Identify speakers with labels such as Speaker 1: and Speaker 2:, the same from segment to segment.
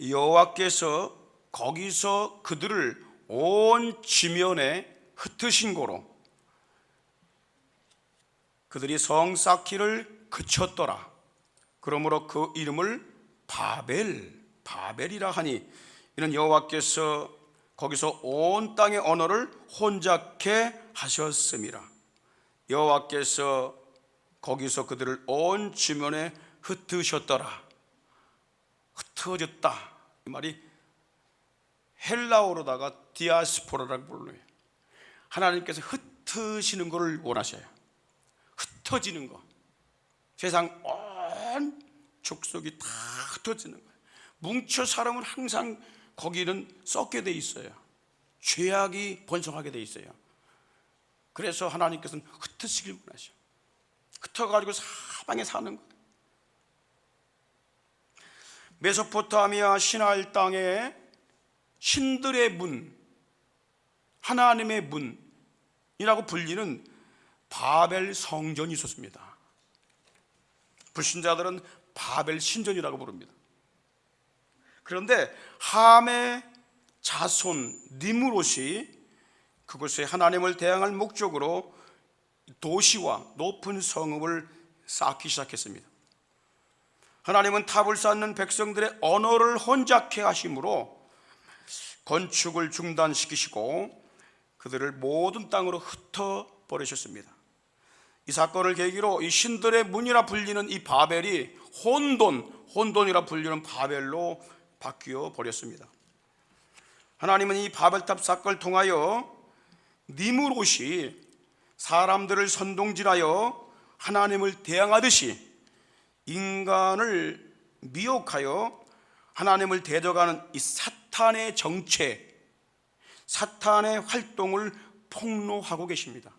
Speaker 1: 여호와께서 거기서 그들을 온 지면에 흩으신 고로 그들이 성 쌓기를 그쳤더라. 그러므로 그 이름을 바벨이라 하니 이는 여호와께서 거기서 온 땅의 언어를 혼잡케 하셨음이라. 여호와께서 거기서 그들을 온 지면에 흩으셨더라. 흩어졌다, 이 말이 헬라어로다가 디아스포라라고 불러요. 하나님께서 흩으시는 것을 원하셔요. 흩어지는 거. 세상 온 족속이 다 흩어지는 거예요. 뭉쳐 사람은 항상 거기는 썩게 돼 있어요. 죄악이 번성하게 돼 있어요. 그래서 하나님께서는 흩으시길 원하셔요. 흩어가지고 사방에 사는 거예요. 메소포타미아 시나일 땅에 신들의 문, 하나님의 문이라고 불리는 바벨 성전이 있었습니다. 불신자들은 바벨 신전이라고 부릅니다. 그런데 함의 자손 니므롯이 그곳에 하나님을 대항할 목적으로 도시와 높은 성읍을 쌓기 시작했습니다. 하나님은 탑을 쌓는 백성들의 언어를 혼잡케 하심으로 건축을 중단시키시고 그들을 모든 땅으로 흩어버리셨습니다. 이 사건을 계기로 이 신들의 문이라 불리는 이 바벨이 혼돈이라 불리는 바벨로 바뀌어 버렸습니다. 하나님은 이 바벨탑 사건을 통하여 니므롯이 사람들을 선동질하여 하나님을 대항하듯이 인간을 미혹하여 하나님을 대적하는 이 사탄의 정체, 사탄의 활동을 폭로하고 계십니다.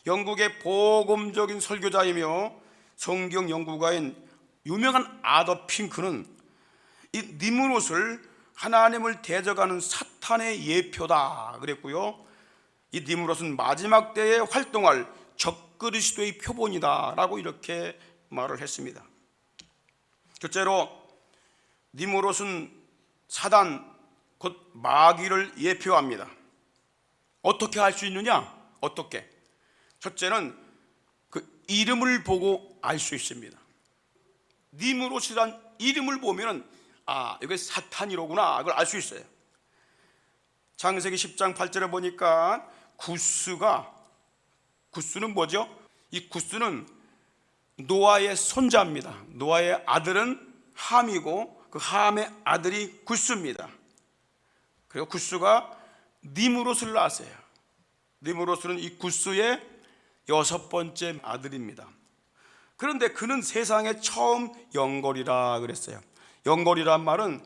Speaker 1: 영국의 복음적인 설교자이며 성경 연구가인 유명한 아더 핑크는 이 니므롯을 하나님을 대적하는 사탄의 예표다 그랬고요, 이 니므롯은 마지막 때에 활동할 적그리스도의 표본이다 라고 이렇게 말을 했습니다. 첫째로 니므롯은 사단 곧 마귀를 예표합니다. 어떻게 할 수 있느냐? 어떻게? 첫째는 그 이름을 보고 알 수 있습니다. 니므롯이란 이름을 보면 이게 사탄이로구나, 그걸 알 수 있어요. 창세기 10장 8절에 보니까 구스는 뭐죠? 이 구스는 노아의 손자입니다. 노아의 아들은 함이고 그 함의 아들이 구스입니다. 그리고 구스가 니므롯을 낳았어요. 니므롯은 이 구스의 6번째 아들입니다. 그런데 그는 세상에 처음 영걸이라 그랬어요. 영걸이란 말은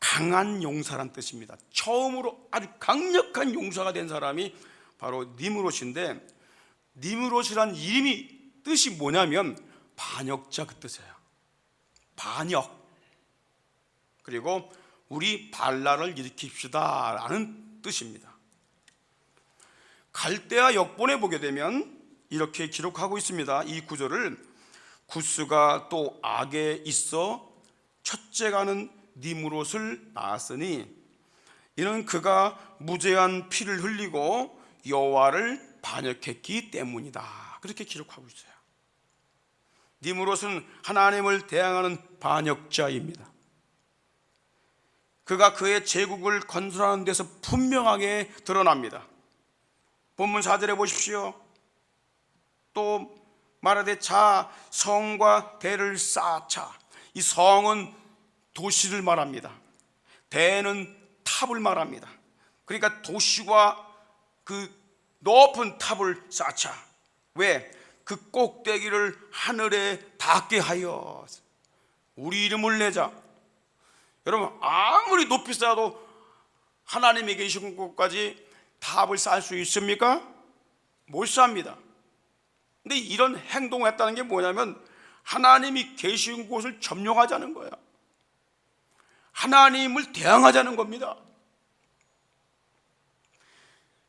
Speaker 1: 강한 용사란 뜻입니다. 처음으로 아주 강력한 용사가 된 사람이 바로 니므롯인데, 니므롯이란 이름이 뜻이 뭐냐면 반역자 그 뜻이에요. 반역. 그리고 우리 발라를 일으킵시다 라는 뜻입니다. 갈대아 역본에 보게 되면 이렇게 기록하고 있습니다. 이 구절을 구스가 또 악에 있어 첫째가는 니므롯을 낳았으니 이는 그가 무죄한 피를 흘리고 여호와를 반역했기 때문이다, 그렇게 기록하고 있어요. 니므롯은 하나님을 대항하는 반역자입니다. 그가 그의 제국을 건설하는 데서 분명하게 드러납니다. 본문 4절에 보십시오. 또 말하되 자 성과 대를 쌓자. 이 성은 도시를 말합니다. 대는 탑을 말합니다. 그러니까 도시와 그 높은 탑을 쌓자. 왜? 그 꼭대기를 하늘에 닿게 하여 우리 이름을 내자. 여러분, 아무리 높이 쌓아도 하나님이 계신 곳까지 탑을 쌓을 수 있습니까? 못 쌓습니다. 근데 이런 행동을 했다는 게 뭐냐면 하나님이 계신 곳을 점령하자는 거야. 하나님을 대항하자는 겁니다.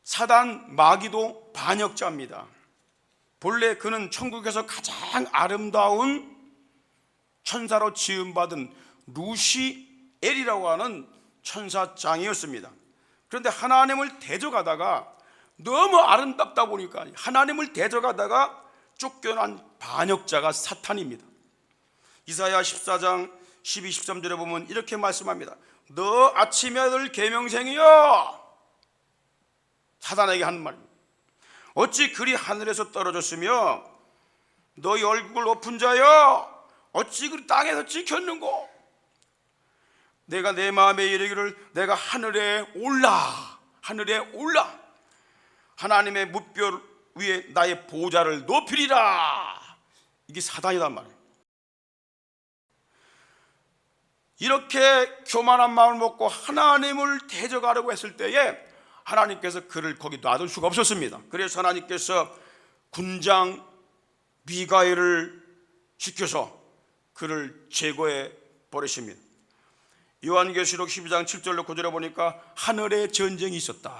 Speaker 1: 사단 마귀도 반역자입니다. 본래 그는 천국에서 가장 아름다운 천사로 지음받은 엘이라고 하는 천사장이었습니다. 그런데 하나님을 대적하다가 너무 아름답다 보니까 하나님을 대적하다가 쫓겨난 반역자가 사탄입니다. 이사야 14장 12, 13절에 보면 이렇게 말씀합니다. 너 아침에 들 계명생이여, 사단에게 하는 말입니다. 어찌 그리 하늘에서 떨어졌으며 너희 얼굴 높은 자여 어찌 그리 땅에서 찍혔는고. 내가 내 마음에 이르기를 내가 하늘에 올라 하나님의 무별 위에 나의 보좌를 높이리라. 이게 사단이란 말이에요. 이렇게 교만한 마음을 먹고 하나님을 대적하려고 했을 때에 하나님께서 그를 거기 놔둘 수가 없었습니다. 그래서 하나님께서 군장 미가엘을 시켜서 그를 제거해 버리십니다. 요한계시록 12장 7절로 9절에 보니까 하늘에 전쟁이 있었다.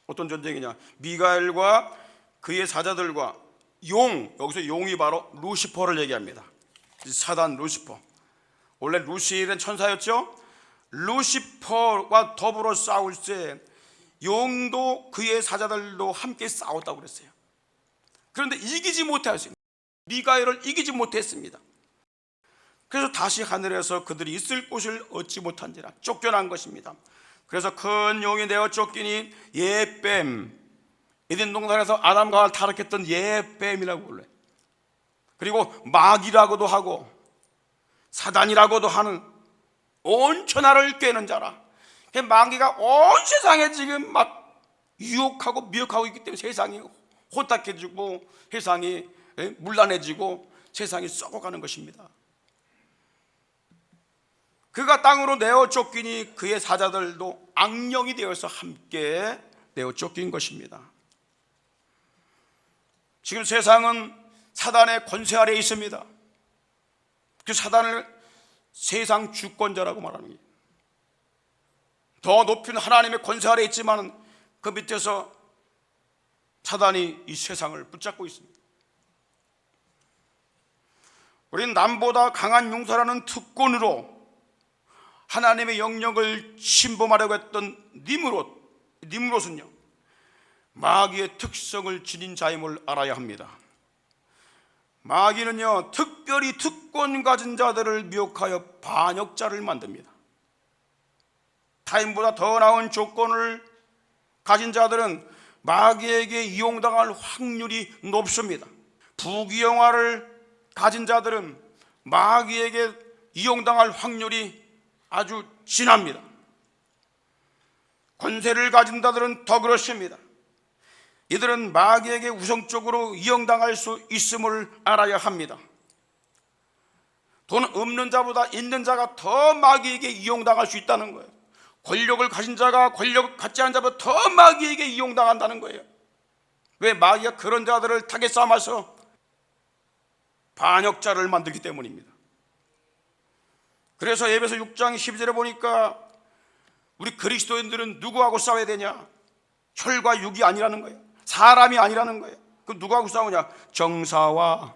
Speaker 1: 어떤 전쟁이냐? 미가엘과 그의 사자들과 여기서 용이 바로 루시퍼를 얘기합니다. 사단 루시퍼. 원래 루시엘은 천사였죠. 루시퍼와 더불어 싸울 때 용도 그의 사자들도 함께 싸웠다고 그랬어요. 그런데 이기지 못했습니다. 미가엘을 이기지 못했습니다. 그래서 다시 하늘에서 그들이 있을 곳을 얻지 못한지라 쫓겨난 것입니다. 그래서 큰 용이 내어 쫓기니 예뱀, 에덴 동산에서 아담과 하와를 타락했던 예뱀이라고 불러요. 그리고 마귀라고도 하고 사단이라고도 하는 온 천하를 꿰는 자라. 마귀가 온 세상에 지금 막 유혹하고 미혹하고 있기 때문에 세상이 혼탁해지고 세상이 문란해지고 세상이 썩어가는 것입니다. 그가 땅으로 내어 쫓기니 그의 사자들도 악령이 되어서 함께 내어 쫓긴 것입니다. 지금 세상은 사단의 권세 아래에 있습니다. 그 사단을 세상 주권자라고 말하는 거예요. 더 높은 하나님의 권세 아래에 있지만 그 밑에서 사단이 이 세상을 붙잡고 있습니다. 우리는 남보다 강한 용사라는 특권으로 하나님의 영역을 침범하려고 했던 니므롯은요, 마귀의 특성을 지닌 자임을 알아야 합니다. 마귀는요, 특별히 특권 가진 자들을 미혹하여 반역자를 만듭니다. 타인보다 더 나은 조건을 가진 자들은 마귀에게 이용당할 확률이 높습니다. 부귀영화를 가진 자들은 마귀에게 이용당할 확률이 아주 진합니다. 권세를 가진 자들은 더 그렇습니다. 이들은 마귀에게 우성적으로 이용당할 수 있음을 알아야 합니다. 돈 없는 자보다 있는 자가 더 마귀에게 이용당할 수 있다는 거예요. 권력을 가진 자가 권력 갖지 않은 자보다 더 마귀에게 이용당한다는 거예요. 왜? 마귀가 그런 자들을 타겟 삼아서 반역자를 만들기 때문입니다. 그래서 에베소 6장 12절에 보니까 우리 그리스도인들은 누구하고 싸워야 되냐? 혈과 육이 아니라는 거예요. 사람이 아니라는 거예요. 그럼 누구하고 싸우냐? 정사와.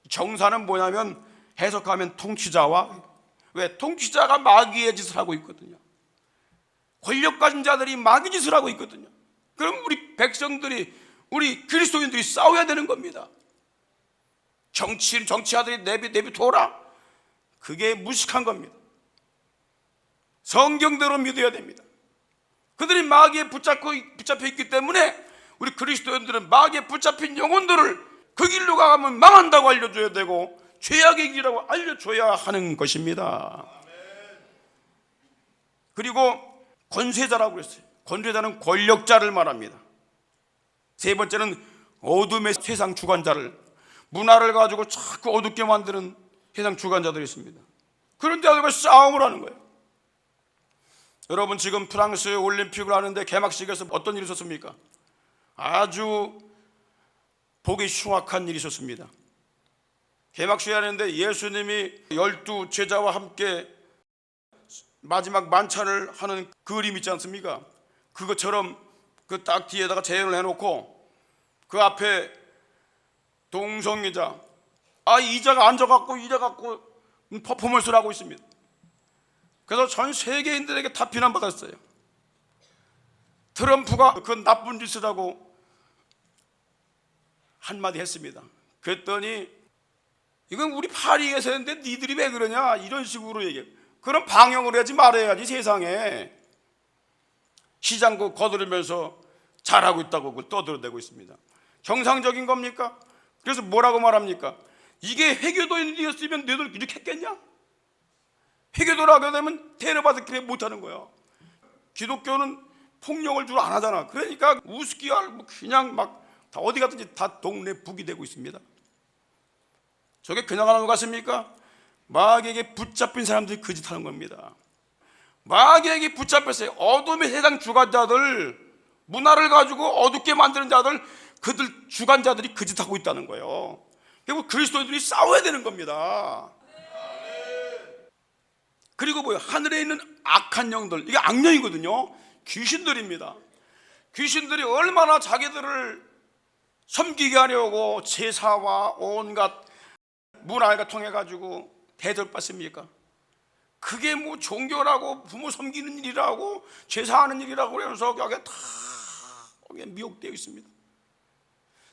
Speaker 1: 정사는 뭐냐면 해석하면 통치자와. 왜? 통치자가 마귀의 짓을 하고 있거든요. 권력 가진 자들이 마귀 짓을 하고 있거든요. 그럼 우리 백성들이, 우리 그리스도인들이 싸워야 되는 겁니다. 정치하들이 내비둬라. 그게 무식한 겁니다. 성경대로 믿어야 됩니다. 그들이 마귀에 붙잡혀 있기 때문에 우리 그리스도인들은 마귀에 붙잡힌 영혼들을 그 길로 가면 망한다고 알려줘야 되고 죄악의 길이라고 알려줘야 하는 것입니다. 그리고 권세자라고 했어요. 권세자는 권력자를 말합니다. 세 번째는 어둠의 세상 주관자를, 문화를 가지고 자꾸 어둡게 만드는 세상 주관자들이 있습니다. 그런데 왜 싸움을 하는 거예요? 여러분, 지금 프랑스 올림픽을 하는데 개막식에서 어떤 일이 있었습니까? 아주 보기 흉악한 일이 있었습니다. 개막식 하는데 예수님이 12 제자와 함께 마지막 만찬을 하는 그림 있지 않습니까? 그것처럼 그 딱 뒤에다가 재현을 해놓고 그 앞에 동성애자, 이자가 앉아갖고 퍼포먼스를 하고 있습니다. 그래서 전 세계인들에게 다 비난받았어요. 트럼프가 그 나쁜 짓을 하고 한마디 했습니다. 그랬더니 이건 우리 파리에서 했는데 니들이 왜 그러냐 이런 식으로 얘기해요. 그럼 방영을 하지 말아야지. 세상에 시장국 거두르면서 잘하고 있다고 그걸 떠들어대고 있습니다. 정상적인 겁니까? 그래서 뭐라고 말합니까? 이게 해교도인이었으면 너희들 이렇게 했겠냐? 해교도라고 되면 테러받을 못하는 거야. 기독교는 폭력을 주로 안 하잖아. 그러니까 우습게 알고 그냥 막 다 어디 가든지 다 동네 북이 되고 있습니다. 저게 그냥 하는 것 같습니까? 마귀에게 붙잡힌 사람들이 그 짓 하는 겁니다. 마귀에게 붙잡혔어요. 어둠의 세상 주관자들, 문화를 가지고 어둡게 만드는 자들, 그들 주관자들이 그 짓 하고 있다는 거예요. 결국 그리스도인들이 싸워야 되는 겁니다. 그리고 뭐예요? 하늘에 있는 악한 영들, 이게 악령이거든요. 귀신들입니다. 귀신들이 얼마나 자기들을 섬기게 하려고 제사와 온갖 문화가 통해 가지고 대접받습니까? 그게 뭐 종교라고 부모 섬기는 일이라고 제사하는 일이라고 그러면서 여기 다 미혹되어 있습니다.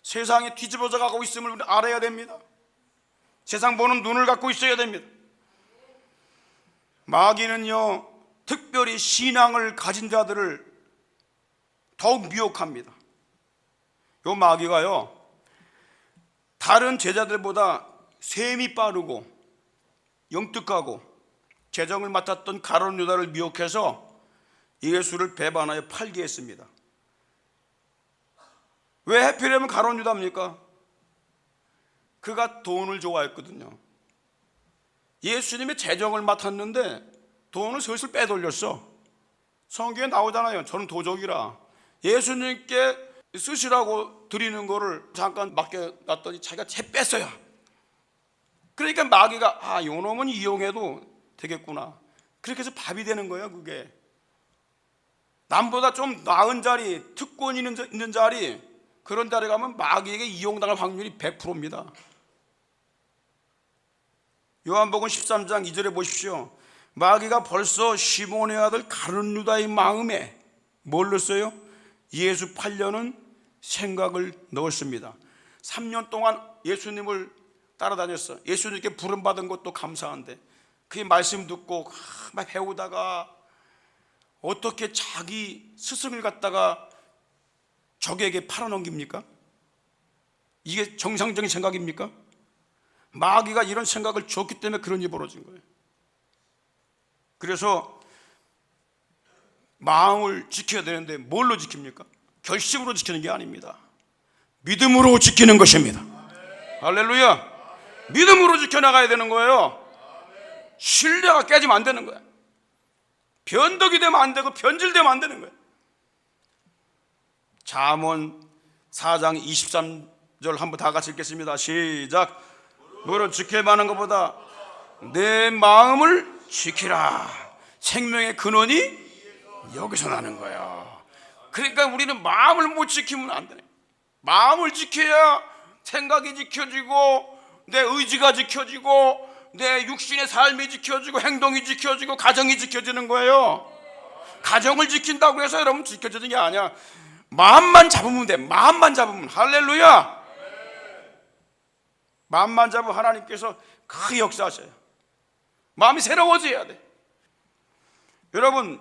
Speaker 1: 세상이 뒤집어져 가고 있음을 우리 알아야 됩니다. 세상 보는 눈을 갖고 있어야 됩니다. 마귀는요, 특별히 신앙을 가진 자들을 더욱 미혹합니다. 요 마귀가요, 다른 제자들보다 셈이 빠르고 영특하고 재정을 맡았던 가룟 유다를 미혹해서 예수를 배반하여 팔게 했습니다. 왜 하필이면 가룟 유다입니까? 그가 돈을 좋아했거든요. 예수님의 재정을 맡았는데 돈을 슬슬 빼돌렸어. 성경에 나오잖아요. 저는 도적이라. 예수님께 쓰시라고 드리는 거를 잠깐 맡겨놨더니 자기가 채 뺐어요. 그러니까 마귀가 요 놈은 이용해도 되겠구나. 그렇게 해서 밥이 되는 거예요. 그게 남보다 좀 나은 자리, 특권 있는 자리, 그런 자리에 가면 마귀에게 이용당할 확률이 100%입니다. 요한복음 13장 2절에 보십시오. 마귀가 벌써 시몬의 아들 가룟 유다의 마음에 뭘 넣었어요? 예수 팔려는 생각을 넣었습니다. 3년 동안 예수님을 따라다녔어. 예수님께 부름받은 것도 감사한데 그의 말씀 듣고 막 배우다가 어떻게 자기 스승을 갖다가 적에게 팔아넘깁니까? 이게 정상적인 생각입니까? 마귀가 이런 생각을 줬기 때문에 그런 일이 벌어진 거예요. 그래서 마음을 지켜야 되는데 뭘로 지킵니까? 결심으로 지키는 게 아닙니다. 믿음으로 지키는 것입니다. 할렐루야. 믿음으로 지켜나가야 되는 거예요. 신뢰가 깨지면 안 되는 거야. 변덕이 되면 안 되고 변질되면 안 되는 거예요. 잠언 4장 23절 한번 다 같이 읽겠습니다. 시작. 무릇 지킬 만한 것보다 내 마음을 지키라. 생명의 근원이 여기서 나는 거야. 그러니까 우리는 마음을 못 지키면 안 되네. 마음을 지켜야 생각이 지켜지고 내 의지가 지켜지고 내 육신의 삶이 지켜지고 행동이 지켜지고 가정이 지켜지는 거예요. 가정을 지킨다고 해서 여러분 지켜지는 게 아니야. 마음만 잡으면 돼. 마음만 잡으면. 할렐루야. 마음만 잡으면 하나님께서 크게 역사하셔요. 마음이 새로워져야 돼. 여러분,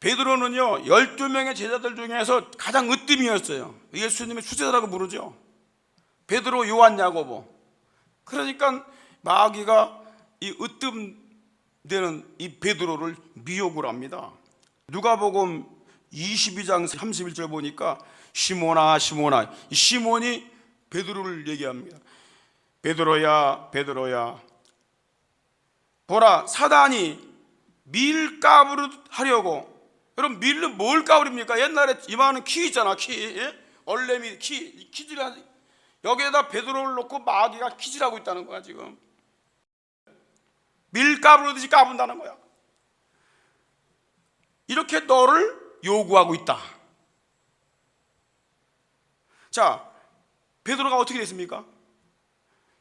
Speaker 1: 베드로는요 12명의 제자들 중에서 가장 으뜸이었어요. 예수님의 수제자라고 부르죠. 베드로, 요한, 야고보. 그러니까 마귀가 이 으뜸되는 이 베드로를 미혹을 합니다. 누가복음 22장 31절 보니까 시몬아 시몬아, 이 시몬이 베드로를 얘기합니다. 베드로야 베드로야, 보라 사단이 밀 까부르 하려고. 여러분, 밀은 뭘 까부립니까? 옛날에 이만한 키 있잖아, 키. 얼레미 키, 키질. 여기에다 베드로를 놓고 마귀가 키질하고 있다는 거야. 지금 밀 까부르듯이 까분다는 거야. 이렇게 너를 요구하고 있다. 자, 베드로가 어떻게 됐습니까?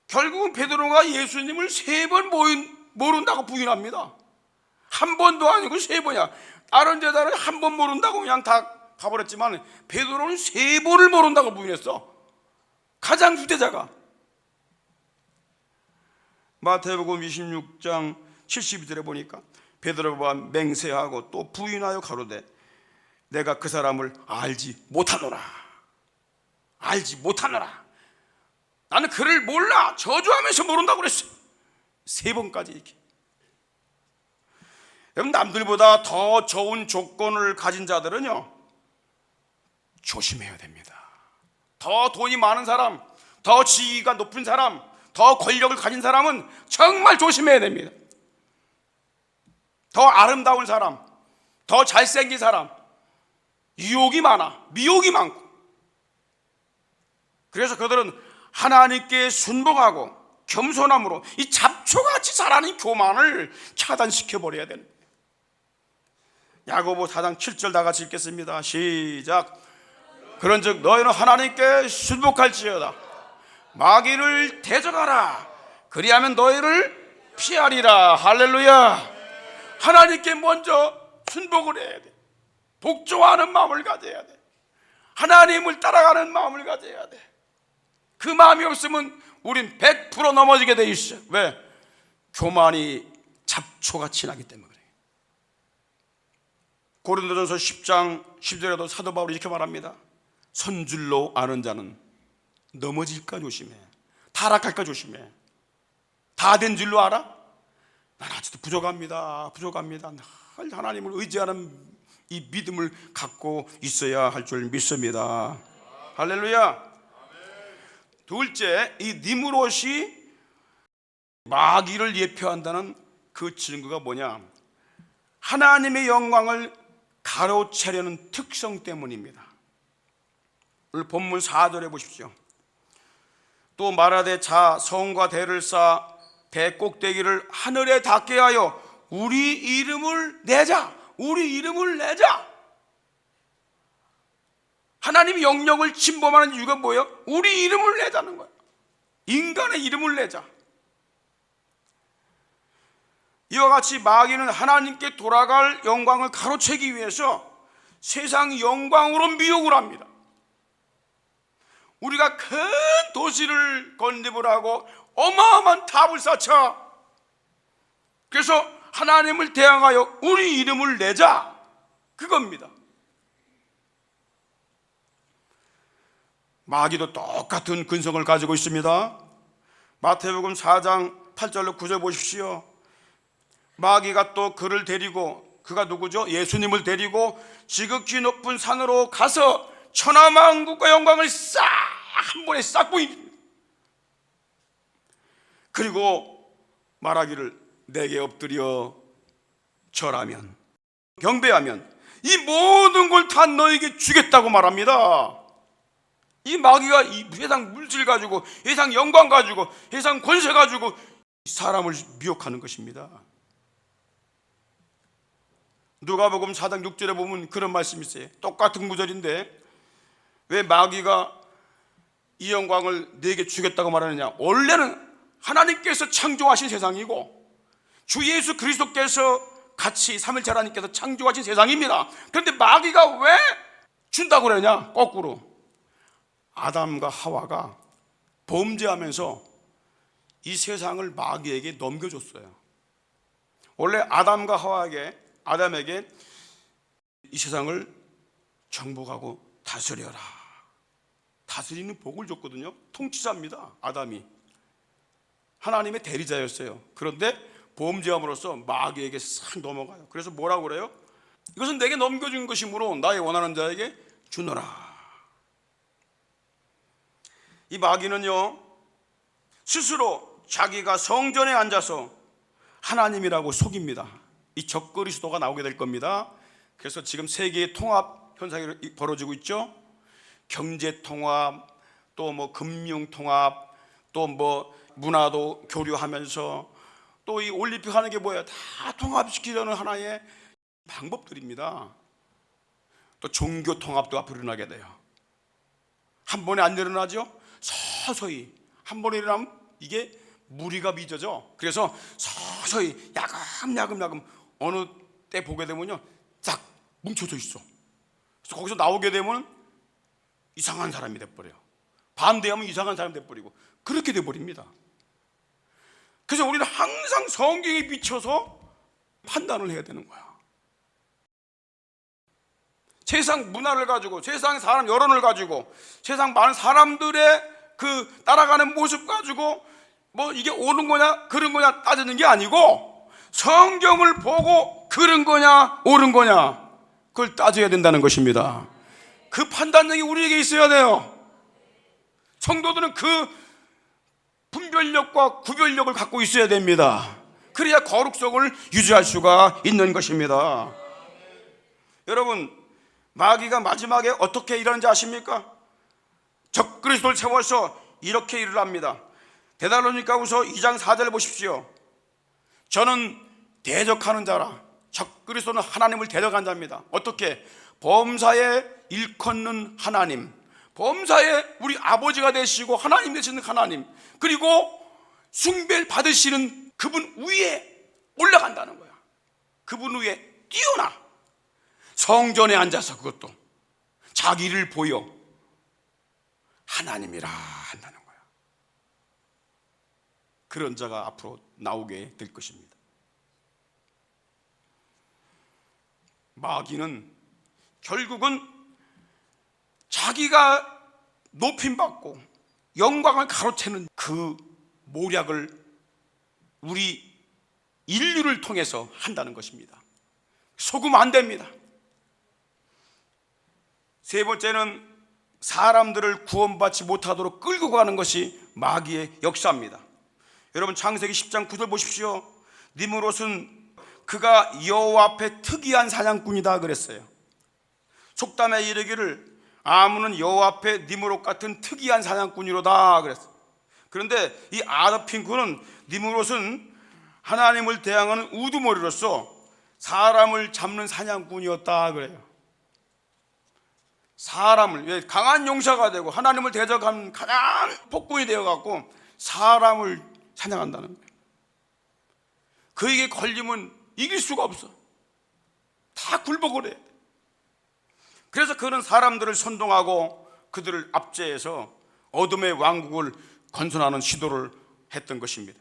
Speaker 1: 결국은 베드로가 예수님을 3번 모른다고 부인합니다. 한 번도 아니고 3번이야. 다른 제자는 한 번 모른다고 그냥 다 가버렸지만 베드로는 3번을 모른다고 부인했어. 가장 후대자가. 마태복음 26장 72절에 보니까 베드로가 맹세하고 또 부인하여 가로되 내가 그 사람을 알지 못하노라. 알지 못하노라. 나는 그를 몰라. 저주하면서 모른다고 그랬어요. 3번까지 이렇게. 여러분, 남들보다 더 좋은 조건을 가진 자들은요 조심해야 됩니다. 더 돈이 많은 사람, 더 지위가 높은 사람, 더 권력을 가진 사람은 정말 조심해야 됩니다. 더 아름다운 사람, 더 잘생긴 사람, 유혹이 많아, 미혹이 많고. 그래서 그들은 하나님께 순복하고 겸손함으로 이 잡초같이 자라는 교만을 차단시켜버려야 됩니다. 야고보 4장 7절 다 같이 읽겠습니다. 시작. 그런즉 너희는 하나님께 순복할지어다. 마귀를 대적하라. 그리하면 너희를 피하리라. 할렐루야. 하나님께 먼저 순복을 해야 돼. 복종하는 마음을 가져야 돼. 하나님을 따라가는 마음을 가져야 돼. 그 마음이 없으면 우린 100% 넘어지게 돼 있어. 왜? 교만이 잡초같이 나기 때문에 그래요. 고린도전서 10장 10절에도 사도 바울이 이렇게 말합니다. 선줄로 아는 자는 넘어질까 조심해. 타락할까 조심해. 다 된 줄로 알아? 난 아직도 부족합니다. 늘 하나님을 의지하는 이 믿음을 갖고 있어야 할 줄 믿습니다. 할렐루야. 둘째, 이 니므롯이 마귀를 예표한다는 그 증거가 뭐냐? 하나님의 영광을 가로채려는 특성 때문입니다. 오늘 본문 4절에 보십시오. 또 말하되 자 성과 대를 쌓아 대 꼭대기를 하늘에 닿게 하여 우리 이름을 내자. 우리 이름을 내자. 하나님의 영역을 침범하는 이유가 뭐예요? 우리 이름을 내자는 거예요. 인간의 이름을 내자. 이와 같이 마귀는 하나님께 돌아갈 영광을 가로채기 위해서 세상 영광으로 미혹을 합니다. 우리가 큰 도시를 건립을 하고 어마어마한 탑을 쌓자. 그래서 하나님을 대항하여 우리 이름을 내자. 그겁니다. 마귀도 똑같은 근성을 가지고 있습니다. 마태복음 4장 8절로 9절 보십시오. 마귀가 또 그를 데리고, 그가 누구죠? 예수님을 데리고 지극히 높은 산으로 가서 천하만국과 영광을 싹 한 번에 싹 보입니다. 그리고 말하기를 내게 엎드려 절하면, 경배하면 이 모든 걸 다 너에게 주겠다고 말합니다. 이 마귀가 이 세상 물질 가지고, 세상 영광 가지고, 세상 권세 가지고 사람을 미혹하는 것입니다. 누가복음 4장 6절에 보면 그런 말씀이 있어요. 똑같은 구절인데 왜 마귀가 이 영광을 내게 주겠다고 말하느냐? 원래는 하나님께서 창조하신 세상이고 주 예수 그리스도께서 같이 삼일체 하나님께서 창조하신 세상입니다. 그런데 마귀가 왜 준다고 그러냐? 거꾸로 아담과 하와가 범죄하면서 이 세상을 마귀에게 넘겨줬어요. 원래 아담에게 이 세상을 정복하고 다스려라, 다스리는 복을 줬거든요. 통치자입니다. 아담이 하나님의 대리자였어요. 그런데 범죄함으로써 마귀에게 싹 넘어가요. 그래서 뭐라고 그래요? 이것은 내게 넘겨준 것이므로 나의 원하는 자에게 주노라. 이 마귀는요, 스스로 자기가 성전에 앉아서 하나님이라고 속입니다. 이 적그리스도가 나오게 될 겁니다. 그래서 지금 세계의 통합 현상이 벌어지고 있죠. 경제 통합, 또 뭐 금융 통합, 또 뭐 문화도 교류하면서 또 이 올림픽 하는 게 뭐예요? 다 통합시키려는 하나의 방법들입니다. 또 종교 통합도 앞으로 일어나게 돼요. 한 번에 안 일어나죠? 서서히 한 번에 일어나면 이게 무리가 빚어져. 그래서 서서히 야금야금 어느 때 보게 되면요 쫙 뭉쳐져 있어. 그래서 거기서 나오게 되면 이상한 사람이 돼버려요. 반대하면 이상한 사람이 돼버리고 그렇게 돼버립니다. 그래서 우리는 항상 성경에 비춰서 판단을 해야 되는 거야. 세상 문화를 가지고, 세상 사람 여론을 가지고, 세상 많은 사람들의 그 따라가는 모습 가지고 뭐 이게 옳은 거냐 그른 거냐 따지는 게 아니고 성경을 보고 그른 거냐 옳은 거냐 그걸 따져야 된다는 것입니다. 그 판단력이 우리에게 있어야 돼요. 성도들은 그 분별력과 구별력을 갖고 있어야 됩니다. 그래야 거룩성을 유지할 수가 있는 것입니다. 여러분, 마귀가 마지막에 어떻게 일하는지 아십니까? 적그리스도를 세워서 이렇게 일을 합니다. 데살로니가후서 2장 4절 보십시오. 저는 대적하는 자라. 적그리스도는 하나님을 대적한 자입니다. 어떻게? 범사에 일컫는 하나님, 범사에 우리 아버지가 되시고 하나님 되시는 하나님, 그리고 숭배를 받으시는 그분 위에 올라간다는 거야. 그분 위에 뛰어나 성전에 앉아서 그것도 자기를 보여 하나님이라 한다는 거야. 그런 자가 앞으로 나오게 될 것입니다. 마귀는 결국은 자기가 높임받고 영광을 가로채는 그 모략을 우리 인류를 통해서 한다는 것입니다. 속으면 안 됩니다. 세 번째는 사람들을 구원받지 못하도록 끌고 가는 것이 마귀의 역사입니다. 여러분, 창세기 10장 9절 보십시오. 니므롯은 그가 여호와 앞에 특이한 사냥꾼이다 그랬어요. 속담에 이르기를 아문은 여호와 앞에 니므롯 같은 특이한 사냥꾼이로다 그랬어요. 그런데 이 아더핑크는 니므롯은 하나님을 대항하는 우두머리로서 사람을 잡는 사냥꾼이었다 그래요. 사람을, 강한 용사가 되고 하나님을 대적하는 강한 폭군이 되어갖고 사람을 사냥한다는 거예요. 그에게 걸리면 이길 수가 없어. 다 굴복을 해. 그래서 그는 사람들을 선동하고 그들을 압제해서 어둠의 왕국을 건설하는 시도를 했던 것입니다.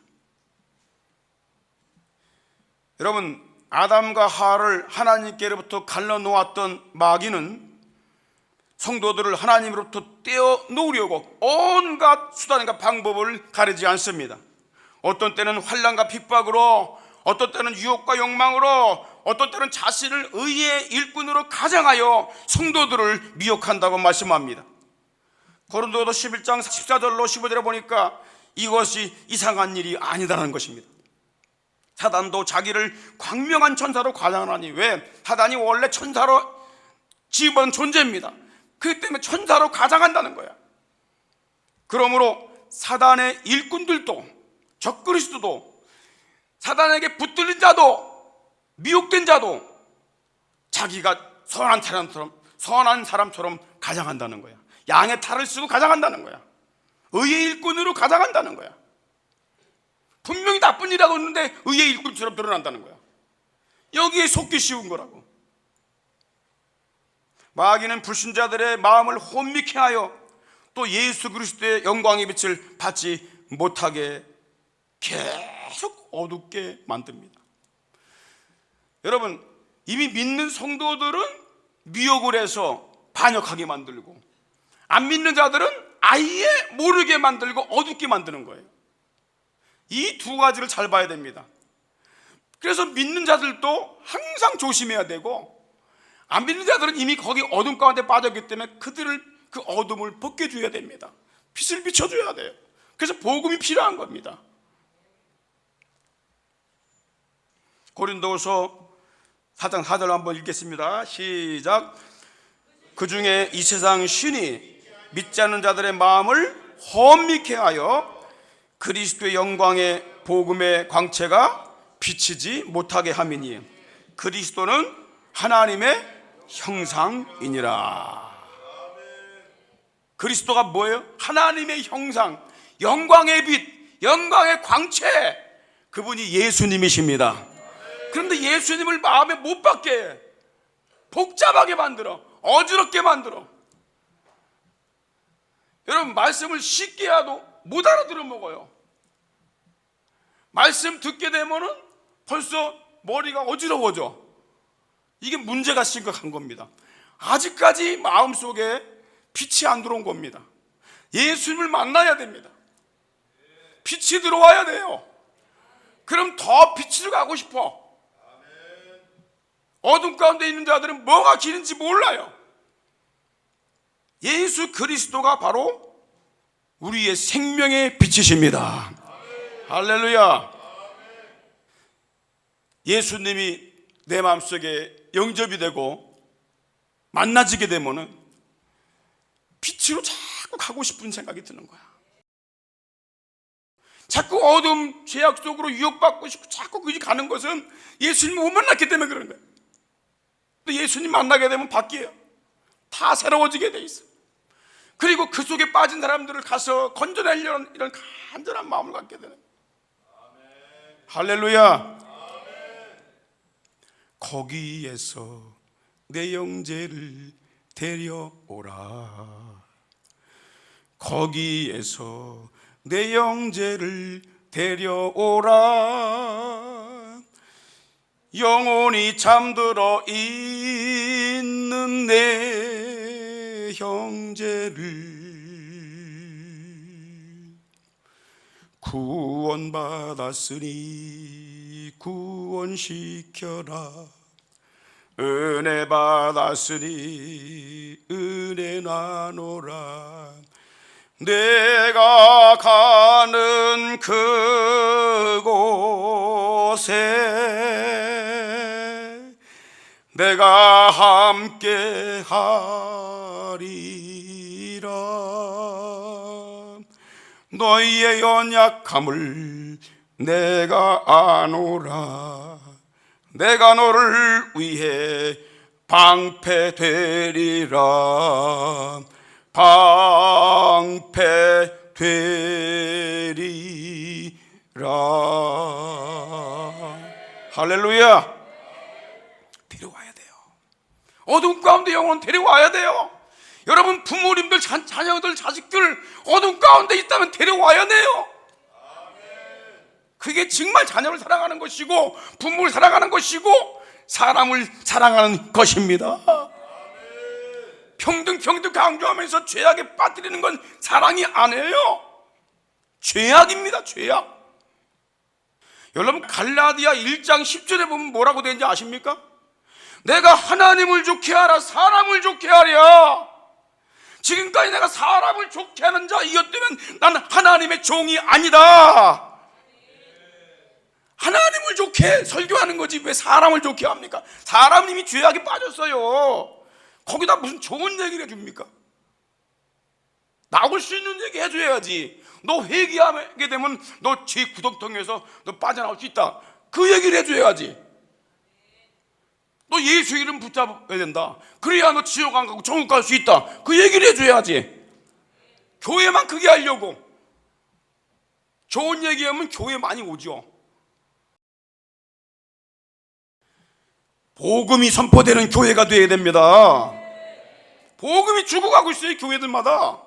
Speaker 1: 여러분, 아담과 하와를 하나님께로부터 갈라놓았던 마귀는 성도들을 하나님으로부터 떼어놓으려고 온갖 수단과 방법을 가리지 않습니다. 어떤 때는 환난과 핍박으로, 어떤 때는 유혹과 욕망으로, 어떤 때는 자신을 의의 일꾼으로 가장하여 성도들을 미혹한다고 말씀합니다. 고린도서 11장 14절로 15절에 보니까 이것이 이상한 일이 아니다라는 것입니다. 사단도 자기를 광명한 천사로 과장하니, 왜? 사단이 원래 천사로 지음받은 존재입니다. 그렇기 때문에 천사로 가장한다는 거야. 그러므로 사단의 일꾼들도, 적그리스도도, 사단에게 붙들린 자도, 미혹된 자도 자기가 선한 사람처럼 가장한다는 거야. 양의 탈을 쓰고 가장한다는 거야. 의의 일꾼으로 가장한다는 거야. 분명히 나쁜 일이라고 했는데 의의 일꾼처럼 드러난다는 거야. 여기에 속기 쉬운 거라고. 마귀는 불신자들의 마음을 혼미케 하여 또 예수 그리스도의 영광의 빛을 받지 못하게 계속 어둡게 만듭니다. 여러분, 이미 믿는 성도들은 미혹을 해서 반역하게 만들고, 안 믿는 자들은 아예 모르게 만들고 어둡게 만드는 거예요. 이 두 가지를 잘 봐야 됩니다. 그래서 믿는 자들도 항상 조심해야 되고, 안 믿는 자들은 이미 거기 어둠 가운데 빠졌기 때문에 그들을 그 어둠을 벗겨줘야 됩니다. 빛을 비춰줘야 돼요. 그래서 복음이 필요한 겁니다. 고린도후서 4장 4절 한번 읽겠습니다. 시작. 그 중에 이 세상 신이 믿지 않는 자들의 마음을 혼미케 하여 그리스도의 영광의 복음의 광채가 비치지 못하게 함이니 그리스도는 하나님의 형상이니라. 그리스도가 뭐예요? 하나님의 형상, 영광의 빛, 영광의 광채, 그분이 예수님이십니다. 그런데 예수님을 마음에 못 받게 해. 복잡하게 만들어, 어지럽게 만들어. 여러분, 말씀을 쉽게 해도 못 알아들어 먹어요. 말씀 듣게 되면은 벌써 머리가 어지러워져. 이게 문제가 심각한 겁니다. 아직까지 마음속에 빛이 안 들어온 겁니다. 예수님을 만나야 됩니다. 빛이 들어와야 돼요. 그럼 더 빛으로 가고 싶어. 어둠 가운데 있는 자들은 뭐가 길인지 몰라요. 예수 그리스도가 바로 우리의 생명의 빛이십니다. 할렐루야. 예수님이 내 마음속에 영접이 되고 만나지게 되면은 빛으로 자꾸 가고 싶은 생각이 드는 거야. 자꾸 어둠 죄악 속으로 유혹받고 싶고 자꾸 그지 가는 것은 예수님을 못 만났기 때문에 그런 거야. 또 예수님 만나게 되면 바뀌어요. 다 새로워지게 돼 있어. 그리고 그 속에 빠진 사람들을 가서 건져내려는 이런 간절한 마음을 갖게 되는 거야. 할렐루야. 거기에서 내 형제를 데려오라. 거기에서 내 형제를 데려오라. 영혼이 잠들어 있는 내 형제를 구원받았으니 구원시켜라. 은혜 받았으니 은혜 나누라. 내가 가는 그곳에 내가 함께 하리라. 너희의 연약함을 내가 아노라. 내가 너를 위해 방패되리라. 방패되리라. 할렐루야. 데려와야 돼요. 어둠 가운데 영혼 데려와야 돼요. 여러분, 부모님들, 자녀들, 자식들 어둠 가운데 있다면 데려와야 돼요. 그게 정말 자녀를 사랑하는 것이고 부모를 사랑하는 것이고 사람을 사랑하는 것입니다. 평등 강조하면서 죄악에 빠뜨리는 건 사랑이 아니에요. 죄악입니다. 죄악. 여러분, 갈라디아 1장 10절에 보면 뭐라고 되는지 아십니까? 내가 하나님을 좋게 하라 사람을 좋게 하랴. 지금까지 내가 사람을 좋게 하는 자 이었다면 나는 하나님의 종이 아니다. 하나님을 좋게 설교하는 거지 왜 사람을 좋게 합니까? 사람은 이미 죄악에 빠졌어요. 거기다 무슨 좋은 얘기를 해줍니까? 나올 수 있는 얘기 해줘야지. 너 회개하게 되면 너 죄 구덩텅이에서 너 빠져나올 수 있다. 그 얘기를 해줘야지. 너 예수 이름 붙잡아야 된다. 그래야 너 지옥 안 가고 천국 갈 수 있다. 그 얘기를 해줘야지. 교회만 그게 하려고. 좋은 얘기하면 교회 많이 오죠. 복음이 선포되는 교회가 되어야 됩니다. 복음이 죽어가고 있어요. 교회들마다.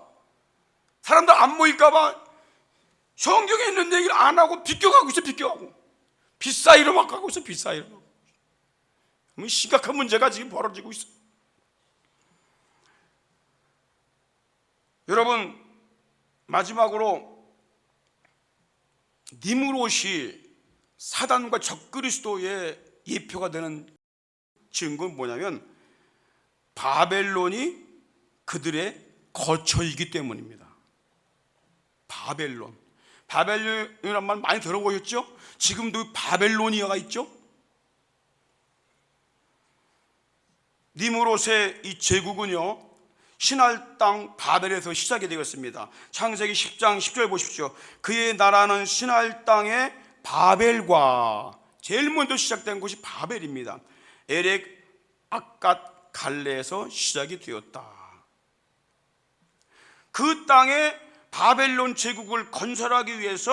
Speaker 1: 사람들 안 모일까봐 성경에 있는 얘기를 안 하고 비껴가고 있어. 비껴가고 빗사이로 막 가고 있어. 빗사이로. 심각한 문제가 지금 벌어지고 있어. 여러분, 마지막으로 니므롯이 사단과 적그리스도의 예표가 되는 증거는 뭐냐면 바벨론이 그들의 거처이기 때문입니다. 바벨론이란 말 많이 들어보셨죠? 지금도 바벨로니아가 있죠? 니므롯의 이 제국은요 신할 땅 바벨에서 시작이 되었습니다. 창세기 10장 10절 보십시오. 그의 나라는 신할 땅의 바벨과 제일 먼저 시작된 곳이 바벨입니다. 에렉 아갓 갈레에서 시작이 되었다. 그 땅에 바벨론 제국을 건설하기 위해서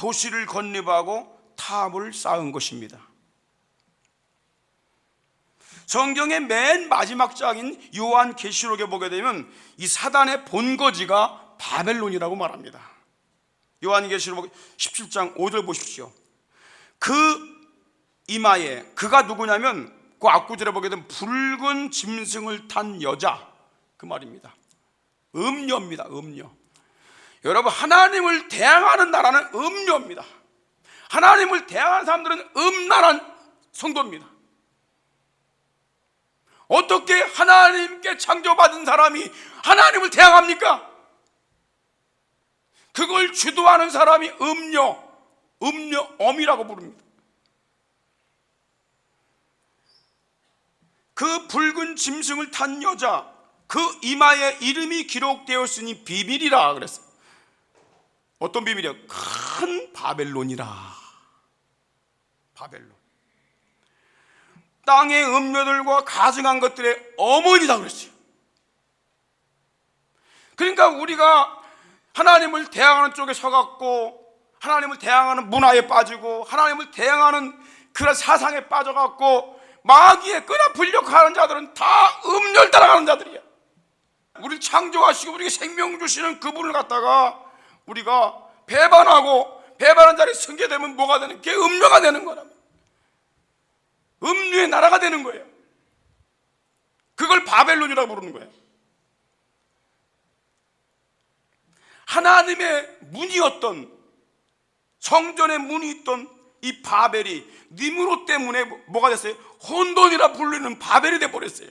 Speaker 1: 도시를 건립하고 탑을 쌓은 것입니다. 성경의 맨 마지막 장인 요한계시록에 보게 되면 이 사단의 본거지가 바벨론이라고 말합니다. 요한계시록 17장 5절 보십시오. 그 이마에, 그가 누구냐면 그 앞구절에 보게 되면 붉은 짐승을 탄 여자, 그 말입니다. 음녀입니다. 음녀. 여러분, 하나님을 대항하는 나라는 음녀입니다. 하나님을 대항하는 사람들은 음란한 성도입니다. 어떻게 하나님께 창조받은 사람이 하나님을 대항합니까? 그걸 주도하는 사람이 음녀엄이라고 부릅니다. 그 붉은 짐승을 탄 여자, 그 이마에 이름이 기록되었으니 비밀이라 그랬어요. 어떤 비밀이요? 큰 바벨론이라. 바벨론. 땅의 음료들과 가증한 것들의 어머니다 그랬어요. 그러니까 우리가 하나님을 대항하는 쪽에 서갖고, 하나님을 대항하는 문화에 빠지고, 하나님을 대항하는 그런 사상에 빠져갖고 마귀에 끄나풀려고 하는 자들은 다 음료를 따라가는 자들이야. 우리를 창조하시고 우리에게 생명 주시는 그분을 갖다가 우리가 배반하고, 배반한 자리에 서게 되면 뭐가 되는? 그게 음료가 되는 거라. 음료의 나라가 되는 거예요. 그걸 바벨론이라고 부르는 거예요. 하나님의 문이었던, 성전의 문이 있던 이 바벨이 니므롯 때문에 뭐가 됐어요? 혼돈이라 불리는 바벨이 돼버렸어요.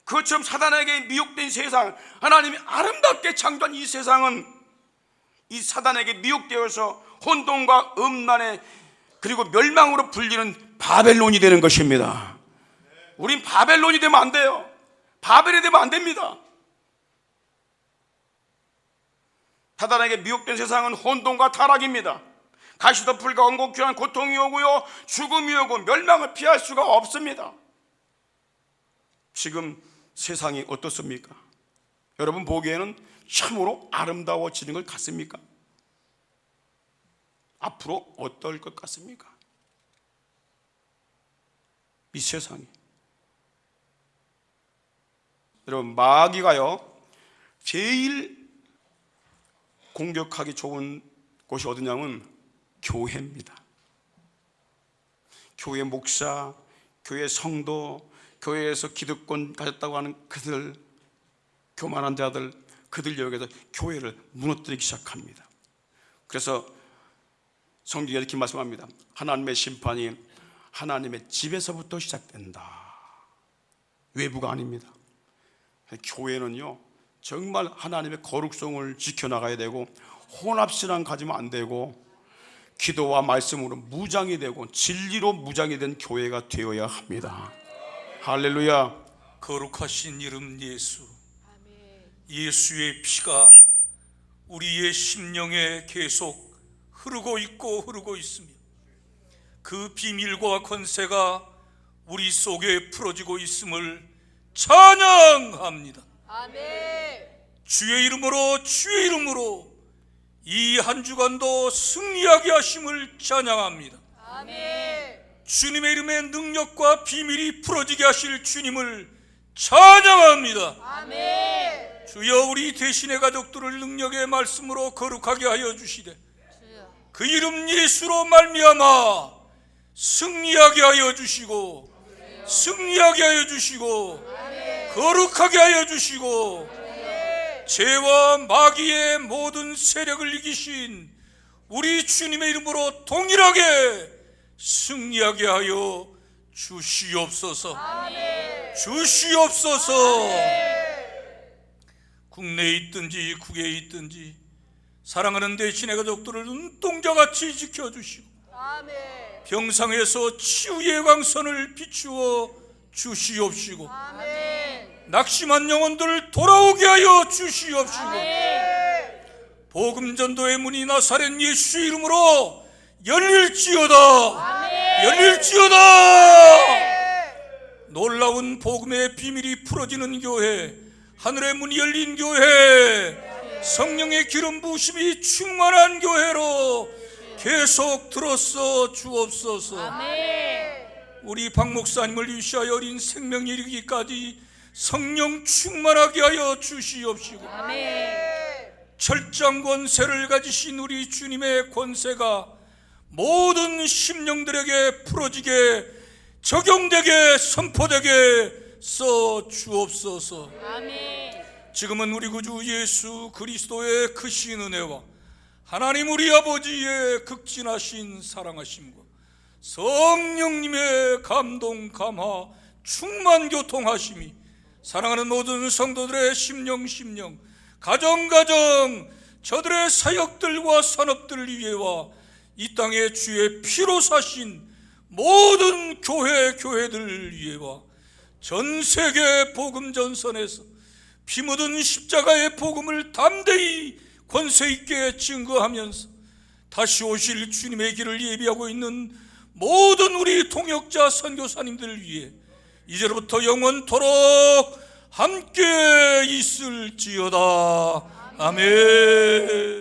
Speaker 1: 그것처럼 사단에게 미혹된 세상, 하나님이 아름답게 창조한 이 세상은 이 사단에게 미혹되어서 혼돈과 음란에, 그리고 멸망으로 불리는 바벨론이 되는 것입니다. 우린 바벨론이 되면 안 돼요. 바벨이 되면 안 됩니다. 사단에게 미혹된 세상은 혼돈과 타락입니다. 가시도 불과 언곡귀한 고통이 오고요, 죽음이 오고 멸망을 피할 수가 없습니다. 지금 세상이 어떻습니까? 여러분 보기에는 참으로 아름다워지는 것 같습니까? 앞으로 어떨 것 같습니까? 이 세상이. 여러분, 마귀가요 제일 공격하기 좋은 곳이 어디냐면 교회입니다. 교회 목사, 교회 성도, 교회에서 기득권 가졌다고 하는 그들, 교만한 자들, 그들 여기서 교회를 무너뜨리기 시작합니다. 그래서 성경에 이렇게 말씀합니다. 하나님의 심판이 하나님의 집에서부터 시작된다. 외부가 아닙니다. 교회는요 정말 하나님의 거룩성을 지켜나가야 되고, 혼합신앙 가지면 안 되고, 기도와 말씀으로 무장이 되고 진리로 무장이 된 교회가 되어야 합니다. 할렐루야.
Speaker 2: 거룩하신 이름 예수, 예수의 피가 우리의 심령에 계속 흐르고 있고 흐르고 있으며, 그 비밀과 권세가 우리 속에 풀어지고 있음을 찬양합니다.
Speaker 3: 아멘.
Speaker 2: 주의 이름으로 이 한 주간도 승리하게 하심을 찬양합니다.
Speaker 3: 아멘.
Speaker 2: 주님의 이름의 능력과 비밀이 풀어지게 하실 주님을 찬양합니다.
Speaker 3: 아멘.
Speaker 2: 주여, 우리 대신의 가족들을 능력의 말씀으로 거룩하게 하여 주시되, 그 이름 예수로 말미암아 승리하게 하여 주시고, 승리하게 하여 주시고, 거룩하게 하여 주시고, 죄와 마귀의 모든 세력을 이기신 우리 주님의 이름으로 동일하게 승리하게 하여 주시옵소서. 주시옵소서. 국내에 있든지 국외에 있든지 사랑하는 대신의 가족들을 눈동자같이 지켜주시고,
Speaker 3: 아멘.
Speaker 2: 병상에서 치유의 광선을 비추어 주시옵시고,
Speaker 3: 아멘.
Speaker 2: 낙심한 영혼들 돌아오게 하여 주시옵시고,
Speaker 3: 아멘.
Speaker 2: 복음 전도의 문이 나사렛 예수 이름으로 열릴지어다.
Speaker 3: 아멘.
Speaker 2: 열릴지어다. 놀라운 복음의 비밀이 풀어지는 교회, 하늘의 문이 열린 교회, 성령의 기름 부으심이 충만한 교회로 계속 들었어 주옵소서.
Speaker 3: 아멘.
Speaker 2: 우리 박 목사님을 위시하여 어린 생명 이르기까지 성령 충만하게 하여 주시옵시고,
Speaker 3: 아멘.
Speaker 2: 철장 권세를 가지신 우리 주님의 권세가 모든 심령들에게 풀어지게, 적용되게, 선포되게 써 주옵소서.
Speaker 3: 아멘.
Speaker 2: 지금은 우리 구주 예수 그리스도의 크신 은혜와 하나님 우리 아버지의 극진하신 사랑하심과 성령님의 감동 감화 충만 교통하심이 사랑하는 모든 성도들의 심령 가정 저들의 사역들과 산업들 위에와 이 땅에 주의 피로 사신 모든 교회들 위에와 전 세계 복음 전선에서 피 묻은 십자가의 복음을 담대히 권세 있게 증거하면서 다시 오실 주님의 길을 예비하고 있는 모든 우리 통역자 선교사님들을 위해 이제로부터 영원토록 함께 있을지어다. 아멘.